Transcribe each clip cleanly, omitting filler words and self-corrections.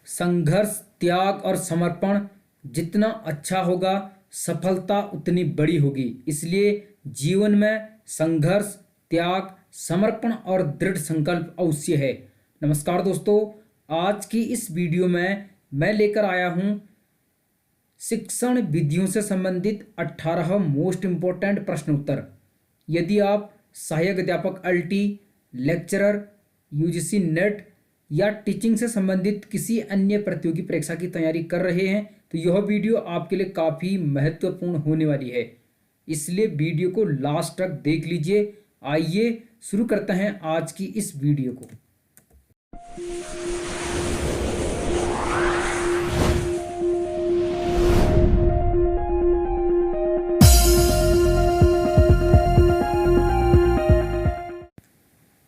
संघर्ष, त्याग और समर्पण जितना अच्छा होगा, सफलता उतनी बड़ी होगी। इसलिए जीवन में संघर्ष, त्याग, समर्पण और दृढ़ संकल्प अवश्य है। नमस्कार दोस्तों, आज की इस वीडियो में मैं लेकर आया हूं शिक्षण विधियों से संबंधित 18 मोस्ट इंपॉर्टेंट प्रश्न उत्तर। यदि आप सहायक अध्यापक अल्टी, लेक्चरर, यूजीसी नेट या टीचिंग से संबंधित किसी अन्य प्रतियोगी परीक्षा की तैयारी कर रहे हैं तो यह वीडियो आपके लिए काफ़ी महत्वपूर्ण होने वाली है। इसलिए वीडियो को लास्ट तक देख लीजिए। आइए शुरू करते हैं आज की इस वीडियो को।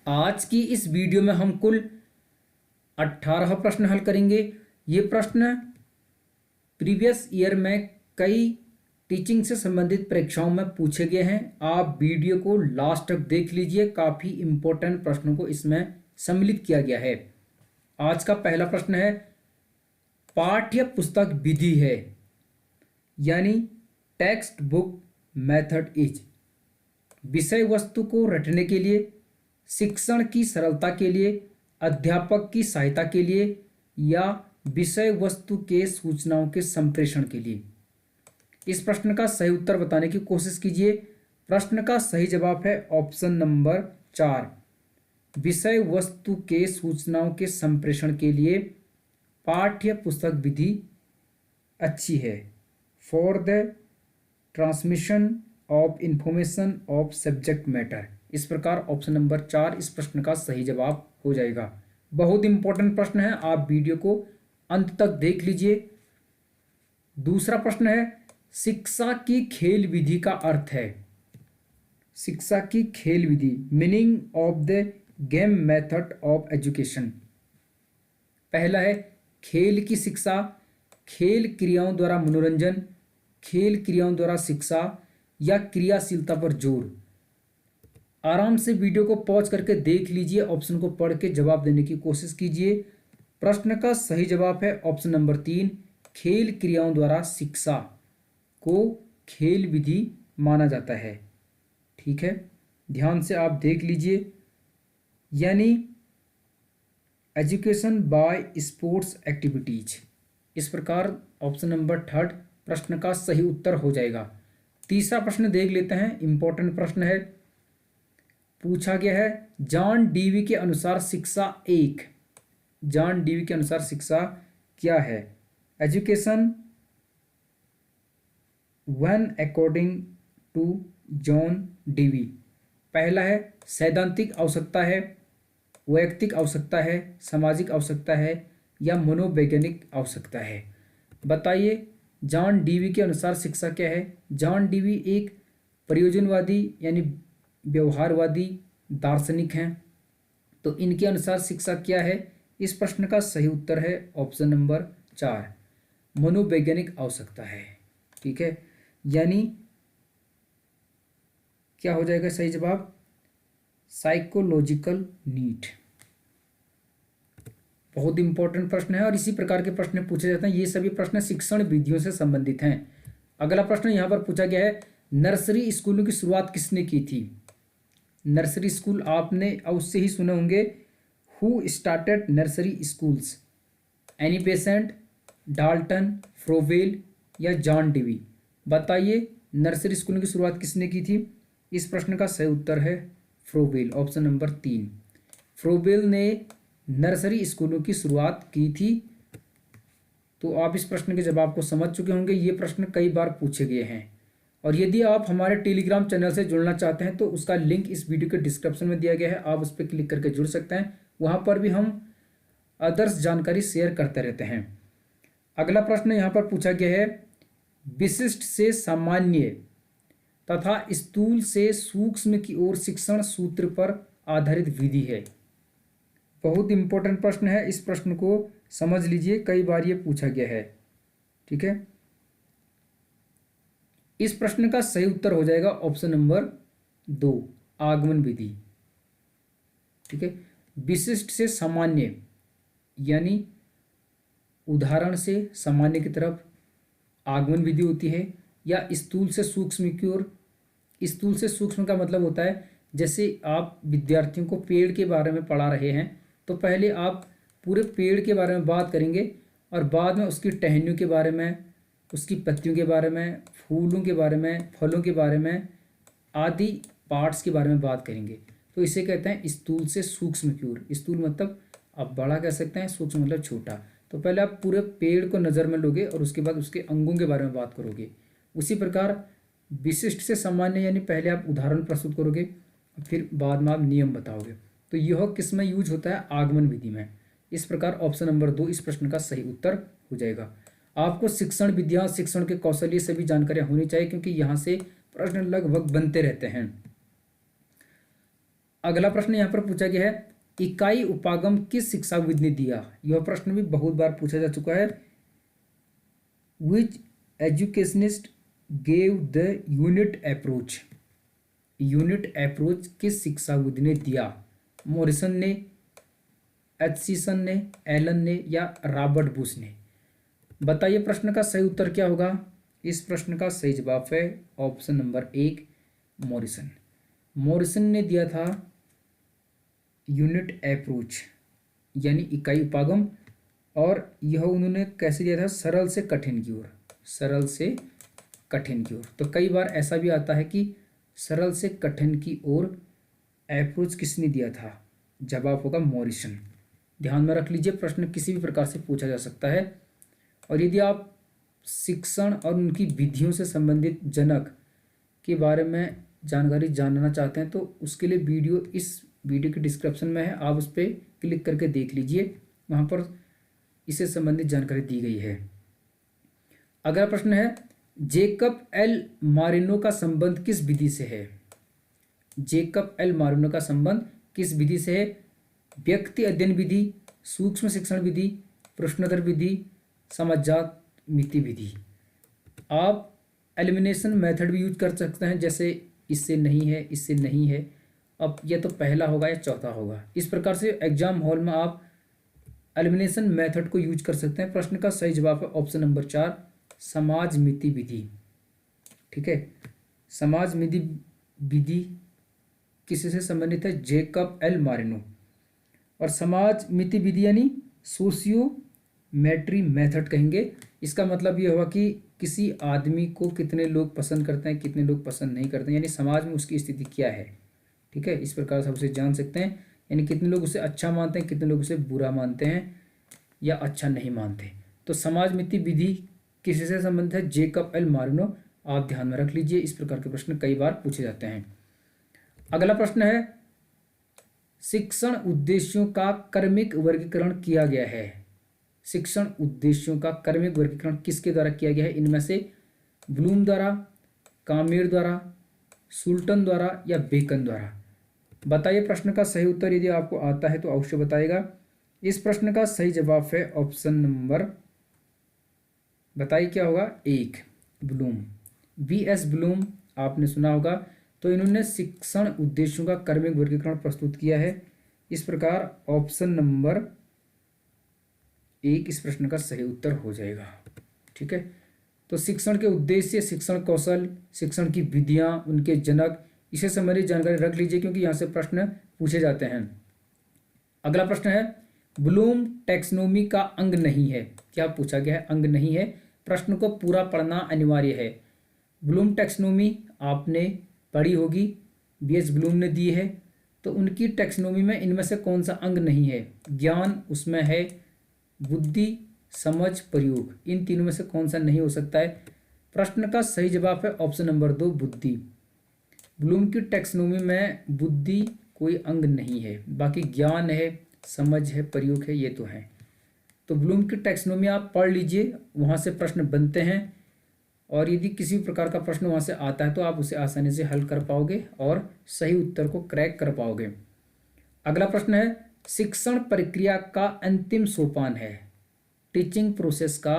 आज की इस वीडियो में हम कुल 18 प्रश्न हल करेंगे। ये प्रश्न प्रीवियस ईयर में कई टीचिंग से संबंधित परीक्षाओं में पूछे गए हैं। आप वीडियो को लास्ट तक देख लीजिए, काफ़ी इंपॉर्टेंट प्रश्नों को इसमें सम्मिलित किया गया है। आज का पहला प्रश्न है, पाठ्य पुस्तक विधि है यानी टेक्स्ट बुक मेथड इज विषय वस्तु को रटने के लिए, शिक्षण की सरलता के लिए, अध्यापक की सहायता के लिए या विषय वस्तु के सूचनाओं के संप्रेषण के लिए। इस प्रश्न का सही उत्तर बताने की कोशिश कीजिए। प्रश्न का सही जवाब है ऑप्शन नंबर 4, विषय वस्तु के सूचनाओं के संप्रेषण के लिए पाठ्य पुस्तक विधि अच्छी है। For the transmission of information of subject matter. इस प्रकार ऑप्शन नंबर 4 इस प्रश्न का सही जवाब हो जाएगा। बहुत इंपॉर्टेंट प्रश्न है, आप वीडियो को अंत तक देख लीजिए। दूसरा प्रश्न है, शिक्षा की खेल विधि का अर्थ है। शिक्षा की खेल विधि, meaning of the game method of education. पहला है खेल की शिक्षा, खेल क्रियाओं द्वारा मनोरंजन, खेल क्रियाओं द्वारा शिक्षा या क्रियाशीलता पर जोर। आराम से वीडियो को पॉज करके देख लीजिए, ऑप्शन को पढ़ के जवाब देने की कोशिश कीजिए। प्रश्न का सही जवाब है ऑप्शन नंबर 3, खेल क्रियाओं द्वारा शिक्षा को खेल विधि माना जाता है। ठीक है, ध्यान से आप देख लीजिए, यानी एजुकेशन बाय स्पोर्ट्स एक्टिविटीज। इस प्रकार ऑप्शन नंबर 3 प्रश्न का सही उत्तर हो जाएगा। तीसरा प्रश्न देख लेते हैं, इंपॉर्टेंट प्रश्न है। पूछा गया है, जॉन डीवी के अनुसार शिक्षा एक, जॉन डीवी के अनुसार शिक्षा क्या है? Education one according to John Dewey. पहला है सैद्धांतिक आवश्यकता है, वैयक्तिक आवश्यकता है, सामाजिक आवश्यकता है या मनोवैज्ञानिक आवश्यकता है। बताइए जॉन डीवी के अनुसार शिक्षा क्या है? जॉन डीवी एक प्रयोजनवादी यानी व्यवहारवादी दार्शनिक हैं, तो इनके अनुसार शिक्षा क्या है? इस प्रश्न का सही उत्तर है ऑप्शन नंबर 4, मनोवैज्ञानिक आवश्यकता है। ठीक है, यानी क्या हो जाएगा सही जवाब? Psychological need. बहुत इंपॉर्टेंट प्रश्न है और इसी प्रकार के प्रश्न पूछे जाते हैं। ये सभी प्रश्न शिक्षण विधियों से संबंधित हैं। अगला प्रश्न यहाँ पर पूछा गया है, नर्सरी स्कूलों की शुरुआत किसने की थी? नर्सरी स्कूल आपने अवश्य ही सुने होंगे। Who started nursery schools? Annie Besant, Dalton, फ्रोवेल या जॉन डीवी। बताइए नर्सरी स्कूलों की शुरुआत किसने की थी? इस प्रश्न का सही उत्तर है फ्रोवेल, ऑप्शन नंबर 3। फ्रोवेल ने नर्सरी स्कूलों की शुरुआत की थी। तो आप इस प्रश्न के जवाब को समझ चुके होंगे। ये प्रश्न कई बार पूछे गए हैं और यदि आप हमारे टेलीग्राम चैनल से जुड़ना चाहते हैं तो उसका लिंक इस वीडियो के डिस्क्रिप्शन में दिया गया है, आप उस पर क्लिक करके जुड़ सकते हैं। वहाँ पर भी हम अदर्स जानकारी शेयर करते रहते हैं। अगला प्रश्न यहाँ पर पूछा गया है, विशिष्ट से सामान्य तथा स्थूल से सूक्ष्म की ओर शिक्षण सूत्र पर आधारित विधि है। बहुत इंपॉर्टेंट प्रश्न है, इस प्रश्न को समझ लीजिए, कई बार ये पूछा गया है। ठीक है, इस प्रश्न का सही उत्तर हो जाएगा ऑप्शन नंबर 2, आगमन विधि। ठीक है, विशिष्ट से सामान्य यानी उदाहरण से सामान्य की तरफ आगमन विधि होती है, या स्थूल से सूक्ष्म की ओर। स्थूल से सूक्ष्म का मतलब होता है जैसे आप विद्यार्थियों को पेड़ के बारे में पढ़ा रहे हैं तो पहले आप पूरे पेड़ के बारे में बात करेंगे और बाद में उसकी टहनियों के बारे में, उसकी पत्तियों के बारे में, फूलों के बारे में, फलों के बारे में आदि पार्ट्स के बारे में बात करेंगे। तो इसे कहते हैं स्थूल से सूक्ष्म की ओर। स्थूल मतलब आप बड़ा कह सकते हैं, सूक्ष्म मतलब छोटा। तो पहले आप पूरे पेड़ को नज़र में लोगे और उसके बाद उसके अंगों के बारे में बात करोगे। उसी प्रकार विशिष्ट से सामान्य यानी पहले आप उदाहरण प्रस्तुत करोगे फिर बाद में आप नियम बताओगे। तो यह किस में यूज होता है? आगमन विधि में। इस प्रकार ऑप्शन नंबर 2 इस प्रश्न का सही उत्तर हो जाएगा। आपको शिक्षण विद्या, शिक्षण के कौशल ये सभी जानकारियां होनी चाहिए क्योंकि यहाँ से प्रश्न लगभग बनते रहते हैं। अगला प्रश्न यहाँ पर पूछा गया है, इकाई उपागम किस शिक्षाविद ने दिया? यह प्रश्न भी बहुत बार पूछा जा चुका है। Which educationist gave the unit approach? Unit approach किस शिक्षाविद ने दिया? मॉरिसन ने, एचसीसन ने, एलन ने या रॉबर्ट बुश ने? बताइए प्रश्न का सही उत्तर क्या होगा? इस प्रश्न का सही जवाब है ऑप्शन नंबर 1 मॉरिसन। मॉरिसन ने दिया था यूनिट अप्रोच यानी इकाई उपागम, और यह उन्होंने कैसे दिया था? सरल से कठिन की ओर। सरल से कठिन की ओर। तो कई बार ऐसा भी आता है कि सरल से कठिन की ओर अप्रोच किसने दिया था? जवाब होगा मॉरिसन। ध्यान में रख लीजिए, प्रश्न किसी भी प्रकार से पूछा जा सकता है। और यदि आप शिक्षण और उनकी विधियों से संबंधित जनक के बारे में जानकारी जानना चाहते हैं तो उसके लिए वीडियो इस वीडियो के डिस्क्रिप्शन में है, आप उस पर क्लिक करके देख लीजिए, वहाँ पर इससे संबंधित जानकारी दी गई है। अगला प्रश्न है, जेकब एल मारिनो का संबंध किस विधि से है? जेकब एल मारिनो का संबंध किस विधि से है? व्यक्ति अध्ययन विधि, सूक्ष्म शिक्षण विधि, प्रश्नोत्तर विधि, समझजात मिति विधि। आप एलिमिनेशन मेथड भी यूज कर सकते हैं, जैसे इससे नहीं है, इससे नहीं है, अब यह तो पहला होगा या चौथा होगा। इस प्रकार से एग्जाम हॉल में आप एलिमिनेशन मेथड को यूज कर सकते हैं। प्रश्न का सही जवाब है ऑप्शन नंबर 4 समाज मिति विधि। ठीक है, समाज मिति विधि किससे संबंधित है? Jacob L Marino. और समाज मिति विधि यानी सोशियोमेट्री मेथड कहेंगे। इसका मतलब ये हुआ कि किसी आदमी को कितने लोग पसंद करते हैं, कितने लोग पसंद नहीं करते हैं, यानी समाज में उसकी स्थिति क्या है। ठीक है, इस प्रकार से उसे जान सकते हैं, यानी कितने लोग उसे अच्छा मानते हैं, कितने लोग उसे बुरा मानते हैं या अच्छा नहीं मानते। तो समाज मिति विधि किससे संबंधित है? Jacob L Marino. आप ध्यान में रख लीजिए, इस प्रकार के प्रश्न कई बार पूछे जाते हैं। अगला प्रश्न है, शिक्षण उद्देश्यों का क्रमिक वर्गीकरण किया गया है। शिक्षण उद्देश्यों का क्रमिक वर्गीकरण किसके द्वारा किया गया है? इनमें से ब्लूम द्वारा, कामेर द्वारा, सुल्टन द्वारा या बेकन द्वारा? बताइए प्रश्न का सही उत्तर। यदि आपको आता है तो अवश्य बताइएगा। इस प्रश्न का सही जवाब है ऑप्शन नंबर, बताइए क्या होगा? 1 ब्लूम। BS ब्लूम आपने सुना होगा। तो इन्होंने शिक्षण उद्देश्यों का क्रमिक वर्गीकरण प्रस्तुत किया है। इस प्रकार ऑप्शन नंबर 1 इस प्रश्न का सही उत्तर हो जाएगा। ठीक है, तो शिक्षण के उद्देश्य, शिक्षण कौशल, शिक्षण की विधियां, उनके जनक, इसे संबंधित जानकारी रख लीजिए क्योंकि यहाँ से प्रश्न पूछे जाते हैं। अगला प्रश्न है, ब्लूम टैक्सोनॉमी का अंग नहीं है। क्या पूछा गया है? अंग नहीं है। प्रश्न को पूरा पढ़ना अनिवार्य है। ब्लूम टैक्सोनॉमी आपने पढ़ी होगी, BS ब्लूम ने दी है। तो उनकी टैक्सोनॉमी में इनमें से कौन सा अंग नहीं है? ज्ञान उसमें है, बुद्धि, समझ, प्रयोग, इन तीनों में से कौन सा नहीं हो सकता है? प्रश्न का सही जवाब है ऑप्शन नंबर 2 बुद्धि। ब्लूम की टैक्सोनॉमी में बुद्धि कोई अंग नहीं है, बाकी ज्ञान है, समझ है, प्रयोग है, ये तो है। तो ब्लूम की टैक्सोनॉमी आप पढ़ लीजिए, वहाँ से प्रश्न बनते हैं और यदि किसी प्रकार का प्रश्न वहाँ से आता है तो आप उसे आसानी से हल कर पाओगे और सही उत्तर को क्रैक कर पाओगे। अगला प्रश्न है, शिक्षण प्रक्रिया का अंतिम सोपान है। टीचिंग प्रोसेस का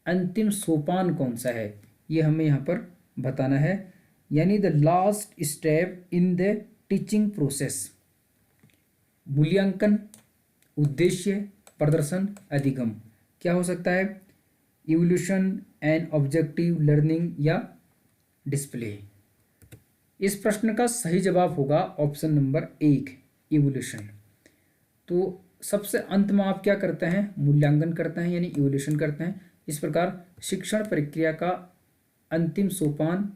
अंतिम सोपान कौन सा है? ये हमें यहाँ पर बताना है, यानी the last step in the teaching process. मूल्यांकन, उद्देश्य, प्रदर्शन, अधिगम। क्या हो सकता है? इवोल्यूशन एंड ऑब्जेक्टिव लर्निंग या डिस्प्ले। इस प्रश्न का सही जवाब होगा ऑप्शन नंबर 1, इवोल्यूशन। तो सबसे अंत में आप क्या करते हैं? मूल्यांकन करते हैं, यानी इवोल्यूशन करते हैं। इस प्रकार शिक्षण प्रक्रिया का अंतिम सोपान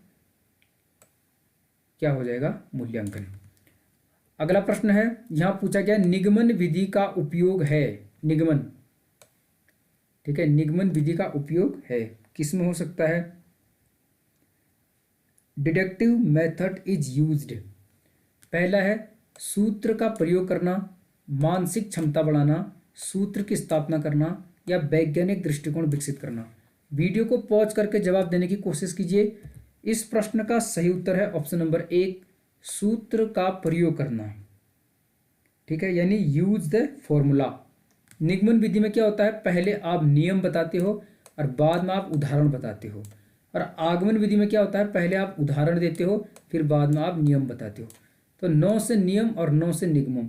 क्या हो जाएगा? मूल्यांकन। अगला प्रश्न है, यहां पूछा गया निगमन विधि का उपयोग है। निगमन, ठीक है, निगमन विधि का उपयोग है किस में हो सकता है? Deductive method is used. पहला है सूत्र का प्रयोग करना, मानसिक क्षमता बढ़ाना, सूत्र की स्थापना करना या वैज्ञानिक दृष्टिकोण विकसित करना। वीडियो को पॉज करके जवाब देने की कोशिश कीजिए। इस प्रश्न का सही उत्तर है ऑप्शन नंबर 1, सूत्र का प्रयोग करना। ठीक है, यानी यूज द फॉर्मूला। निगमन विधि में क्या होता है? पहले आप नियम बताते हो और बाद में आप उदाहरण बताते हो। और आगमन विधि में क्या होता है? पहले आप उदाहरण देते हो फिर बाद में आप नियम बताते हो। तो 9 से नियम और 9 से निगमन।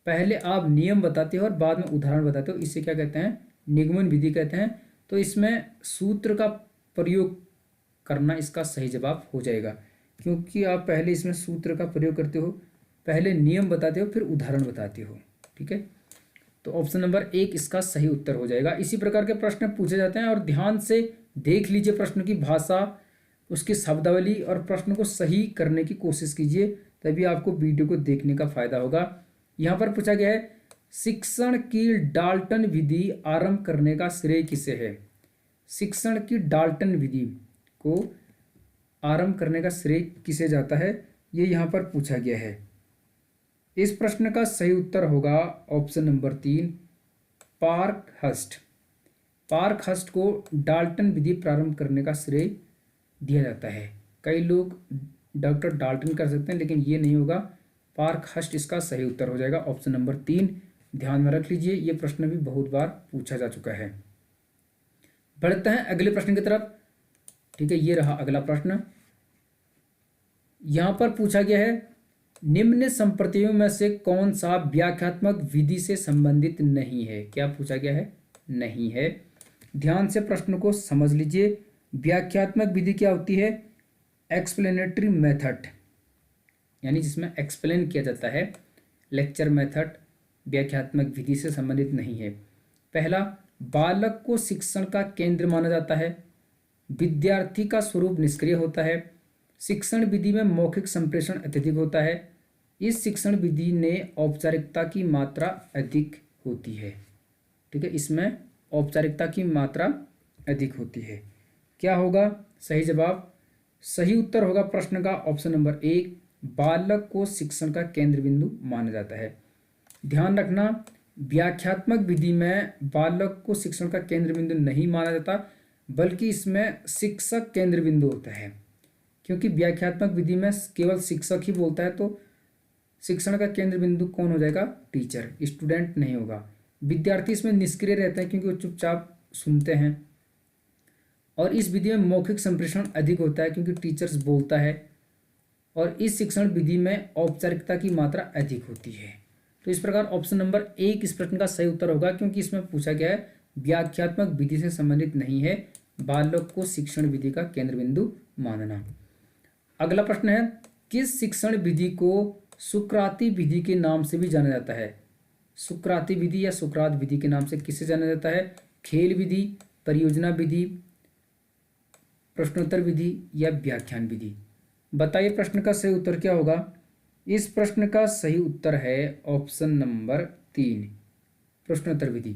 पहले आप नियम बताते हो और बाद में उदाहरण बताते हो, इसे क्या कहते हैं? निगमन विधि कहते हैं। तो इसमें सूत्र का प्रयोग करना इसका सही जवाब हो जाएगा, क्योंकि आप पहले इसमें सूत्र का प्रयोग करते हो, पहले नियम बताते हो फिर उदाहरण बताते हो। ठीक है, तो ऑप्शन नंबर 1 इसका सही उत्तर हो जाएगा। इसी प्रकार के प्रश्न पूछे जाते हैं और ध्यान से देख लीजिए प्रश्न की भाषा, उसकी शब्दावली और प्रश्न को सही करने की कोशिश कीजिए, तभी आपको वीडियो को देखने का फायदा होगा। यहाँ पर पूछा गया है शिक्षण की डाल्टन विधि आरंभ करने का श्रेय किसे है? शिक्षण की डाल्टन विधि को आरंभ करने का श्रेय किसे जाता है, ये यहाँ पर पूछा गया है। इस प्रश्न का सही उत्तर होगा ऑप्शन नंबर 3, पार्कहर्स्ट। पार्कहर्स्ट को डाल्टन विधि प्रारंभ करने का श्रेय दिया जाता है। कई लोग डॉक्टर डाल्टन कर सकते हैं, लेकिन ये नहीं होगा, पार्कहर्स्ट इसका सही उत्तर हो जाएगा ऑप्शन नंबर 3। ध्यान में रख लीजिए, ये प्रश्न भी बहुत बार पूछा जा चुका है। बढ़ते हैं अगले प्रश्न की तरफ। ठीक है, ये रहा अगला प्रश्न। यहां पर पूछा गया है निम्न संप्रतियों में से कौन सा व्याख्यात्मक विधि से संबंधित नहीं है? क्या पूछा गया है? नहीं है। ध्यान से प्रश्न को समझ लीजिए। व्याख्यात्मक विधि क्या होती है? एक्सप्लेनेटरी मेथड, यानी जिसमें एक्सप्लेन किया जाता है। लेक्चर मेथड व्याख्यात्मक विधि से संबंधित नहीं है। पहला, बालक को शिक्षण का केंद्र माना जाता है। विद्यार्थी का स्वरूप निष्क्रिय होता है। शिक्षण विधि में मौखिक संप्रेषण अत्यधिक होता है। इस शिक्षण विधि में औपचारिकता की मात्रा अधिक होती है। ठीक है, इसमें औपचारिकता की मात्रा अधिक होती है। क्या होगा सही जवाब? सही उत्तर होगा प्रश्न का ऑप्शन नंबर 1, बालक को शिक्षण का केंद्र बिंदु माना जाता है। ध्यान रखना, व्याख्यात्मक विधि में बालक को शिक्षण का केंद्र बिंदु नहीं माना जाता, बल्कि इसमें शिक्षक केंद्र बिंदु होता है। क्योंकि व्याख्यात्मक विधि में केवल शिक्षक ही बोलता है, तो शिक्षण का केंद्र बिंदु कौन हो जाएगा? टीचर, स्टूडेंट नहीं होगा। विद्यार्थी इसमें निष्क्रिय रहते हैं क्योंकि वो चुपचाप सुनते हैं। और इस विधि में मौखिक संप्रेषण अधिक होता है क्योंकि टीचर्स बोलता है। और इस शिक्षण विधि में औपचारिकता की मात्रा अधिक होती है। तो इस प्रकार ऑप्शन नंबर 1 इस प्रश्न का सही उत्तर होगा, क्योंकि इसमें पूछा गया है व्याख्यात्मक विधि से संबंधित नहीं है, बालक को शिक्षण विधि का केंद्र बिंदु मानना। अगला प्रश्न है, किस शिक्षण विधि को सुकराती विधि के नाम से भी जाना जाता है? सुकराती विधि या सुकरात विधि के नाम से किसे जाना जाता है? खेल विधि, परियोजना विधि, प्रश्नोत्तर विधि या व्याख्यान विधि? बताइए प्रश्न का सही उत्तर क्या होगा? इस प्रश्न का सही उत्तर है ऑप्शन नंबर 3, प्रश्नोत्तर विधि।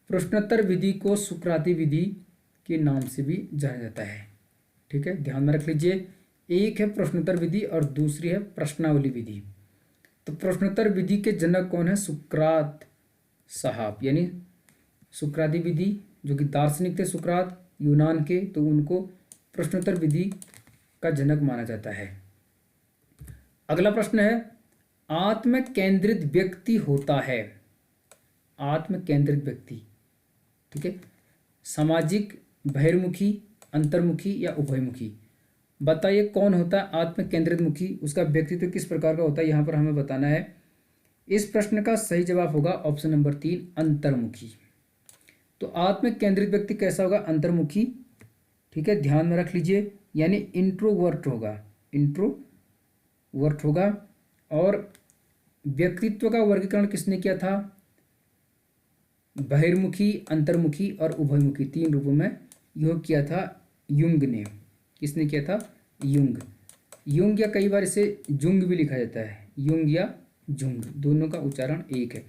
प्रश्नोत्तर विधि को सुकराती विधि के नाम से भी जाना जाता है। ठीक है, ध्यान में रख लीजिए। एक है प्रश्नोत्तर विधि और दूसरी है प्रश्नावली विधि। तो प्रश्नोत्तर विधि के जनक कौन है? सुकरात साहब, यानी सुकराती विधि जो कि दार्शनिक थे सुकरात यूनान के, तो उनको प्रश्नोत्तर विधि का जनक माना जाता है। अगला प्रश्न है, आत्म केंद्रित व्यक्ति होता है। आत्म केंद्रित व्यक्ति, ठीक है, सामाजिक, बहिर्मुखी, अंतर्मुखी या उभयमुखी? बताइए कौन होता है आत्म केंद्रित मुखी? उसका व्यक्तित्व किस प्रकार का होता है, यहाँ पर हमें बताना है। इस प्रश्न का सही जवाब होगा ऑप्शन नंबर 3, अंतर्मुखी। तो आत्म केंद्रित व्यक्ति कैसा होगा? अंतर्मुखी। ठीक है, ध्यान में रख लीजिए, यानी इंट्रोवर्ट होगा, इंट्रोवर्ट होगा। और व्यक्तित्व का वर्गीकरण किसने किया था? बहिर्मुखी, अंतर्मुखी और उभयमुखी, 3 रूपों में यह किया था युंग ने। किसने किया था? युंग। युंग या कई बार इसे जुंग भी लिखा जाता है, युंग या जुंग, दोनों का उच्चारण एक है।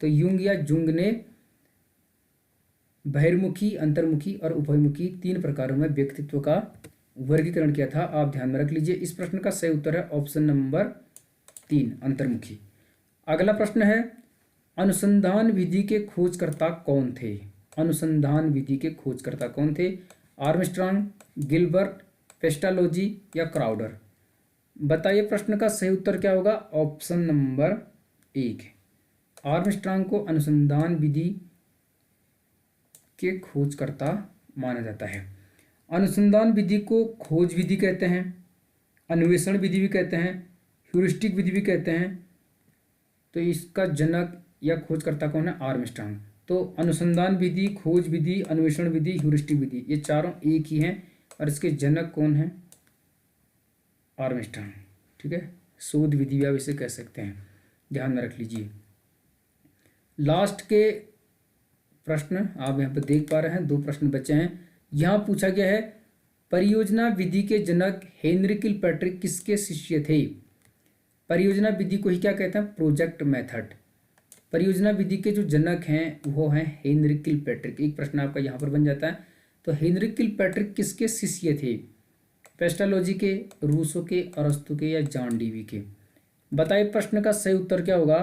तो युंग या जुंग ने बहिर्मुखी, अंतर्मुखी और उभयमुखी 3 प्रकारों में व्यक्तित्व का वर्गीकरण किया था। आप ध्यान में रख लीजिए। इस प्रश्न का सही उत्तर है ऑप्शन नंबर 3, अंतर्मुखी। अगला प्रश्न है, अनुसंधान विधि के खोजकर्ता कौन थे? अनुसंधान विधि के खोजकर्ता कौन थे? आर्मस्ट्रांग, गिलबर्ट, पेस्टालोजी या क्राउडर? बताइए प्रश्न का सही उत्तर क्या होगा? ऑप्शन नंबर 1, आर्मस्ट्रांग को अनुसंधान विधि के खोजकर्ता माना जाता है। अनुसंधान विधि को खोज विधि कहते हैं, अन्वेषण विधि भी कहते हैं, ह्यूरिस्टिक विधि भी कहते हैं। तो इसका जनक या खोजकर्ता कौन है? आर्मस्ट्रांग। तो अनुसंधान विधि, खोज विधि, अन्वेषण विधि, ह्यूरिस्टिक विधि, ये चारों एक ही हैं और इसके जनक कौन है? आर्मस्ट्रांग। ठीक है, शोध विधि भी आप इसे कह सकते हैं, ध्यान में रख लीजिए। लास्ट के प्रश्न आप यहाँ पर देख पा रहे हैं, 2 प्रश्न बचे हैं। यहाँ पूछा गया है, परियोजना विधि के जनक हेनरी किलपैट्रिक किसके शिष्य थे? परियोजना विधि को ही क्या कहते हैं? Project method. परियोजना विधि के जो जनक हैं वो हैं हेनरी किलपैट्रिक। एक प्रश्न आपका यहाँ पर बन जाता है। तो हेनरी किलपैट्रिक किसके शिष्य थे? पेस्टालोजी के, रूसो के, अरस्तु के या जॉन डीवी के? बताइए प्रश्न का सही उत्तर क्या होगा?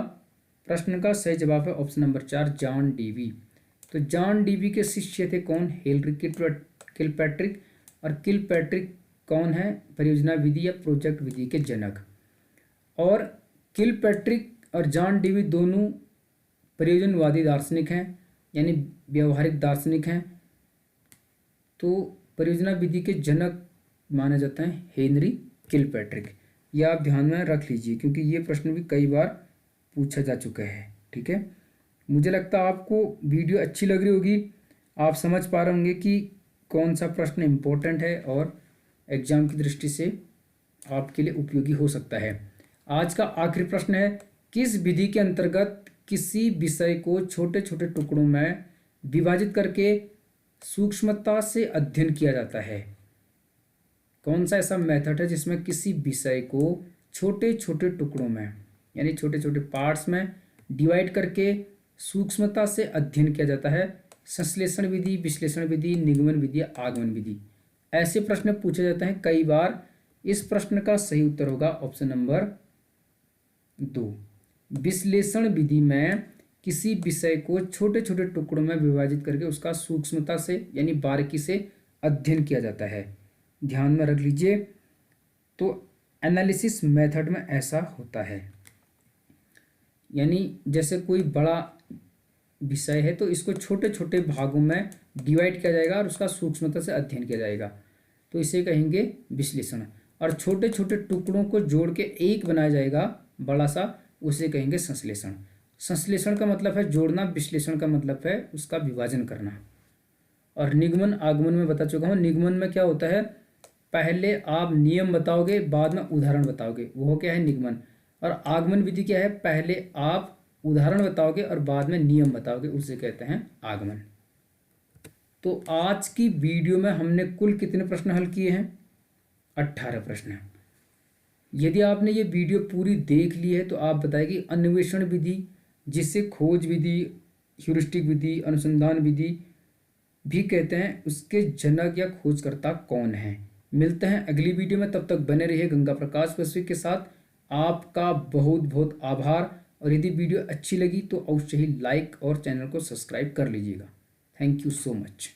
प्रश्न का सही जवाब है ऑप्शन नंबर 4, जॉन डीवी। तो जॉन डीवी के शिष्य थे कौन? Henry Kilpatrick. और किलपैट्रिक कौन है? परियोजना विधि या प्रोजेक्ट विधि के जनक। और किलपैट्रिक और जॉन डीवी दोनों प्रयोजनवादी दार्शनिक हैं, यानी व्यवहारिक दार्शनिक हैं। तो परियोजना विधि के जनक माना जाता है हेनरी किलपैट्रिक। यह आप ध्यान में रख लीजिए क्योंकि ये प्रश्न भी कई बार पूछा जा चुका है। ठीक है, मुझे लगता है आपको वीडियो अच्छी लग रही होगी, आप समझ पा रहे होंगे कि कौन सा प्रश्न इम्पोर्टेंट है और एग्जाम की दृष्टि से आपके लिए उपयोगी हो सकता है। आज का आखिरी प्रश्न है, किस विधि के अंतर्गत किसी विषय को छोटे छोटे टुकड़ों में विभाजित करके सूक्ष्मता से अध्ययन किया जाता है? कौन सा ऐसा मेथड है जिसमें किसी विषय को छोटे छोटे टुकड़ों में, यानी छोटे छोटे पार्ट्स में डिवाइड करके सूक्ष्मता से अध्ययन किया जाता है? संश्लेषण विधि, विश्लेषण विधि, निगमन विधि या आगमन विधि? ऐसे प्रश्न पूछे जाते हैं कई बार। इस प्रश्न का सही उत्तर होगा ऑप्शन नंबर 2, विश्लेषण विधि में किसी विषय को छोटे छोटे टुकड़ों में विभाजित करके उसका सूक्ष्मता से यानी बारीकी से अध्ययन किया जाता है। ध्यान में रख लीजिए। तो एनालिसिस मेथड में ऐसा होता है, यानी जैसे कोई बड़ा विषय है तो इसको छोटे छोटे भागों में डिवाइड किया जाएगा और उसका सूक्ष्मता से अध्ययन किया जाएगा, तो इसे कहेंगे विश्लेषण। और छोटे छोटे टुकड़ों को जोड़ के एक बनाया जाएगा बड़ा सा, उसे कहेंगे संश्लेषण। संश्लेषण का मतलब है जोड़ना, विश्लेषण का मतलब है उसका विभाजन करना। और निगमन आगमन में बता चुका हूँ। निगमन में क्या होता है, पहले आप नियम बताओगे बाद में उदाहरण बताओगे, वो क्या है निगमन। और आगमन विधि क्या है, पहले आप उदाहरण बताओगे और बाद में नियम बताओगे, उसे कहते हैं आगमन। तो आज की वीडियो में हमने कुल कितने प्रश्न हल किए हैं? 18 प्रश्न। यदि आपने ये वीडियो पूरी देख ली है तो आप बताइए कि अन्वेषण विधि, जिसे खोज विधि, ह्यूरिस्टिक विधि, अनुसंधान विधि भी कहते हैं, उसके जनक या खोजकर्ता कौन है? मिलते हैं अगली वीडियो में, तब तक बने रहिए गंगा प्रकाश वैश्विक के साथ। आपका बहुत बहुत आभार। और यदि वीडियो अच्छी लगी तो अवश्य ही लाइक और चैनल को सब्सक्राइब कर लीजिएगा। Thank you so much.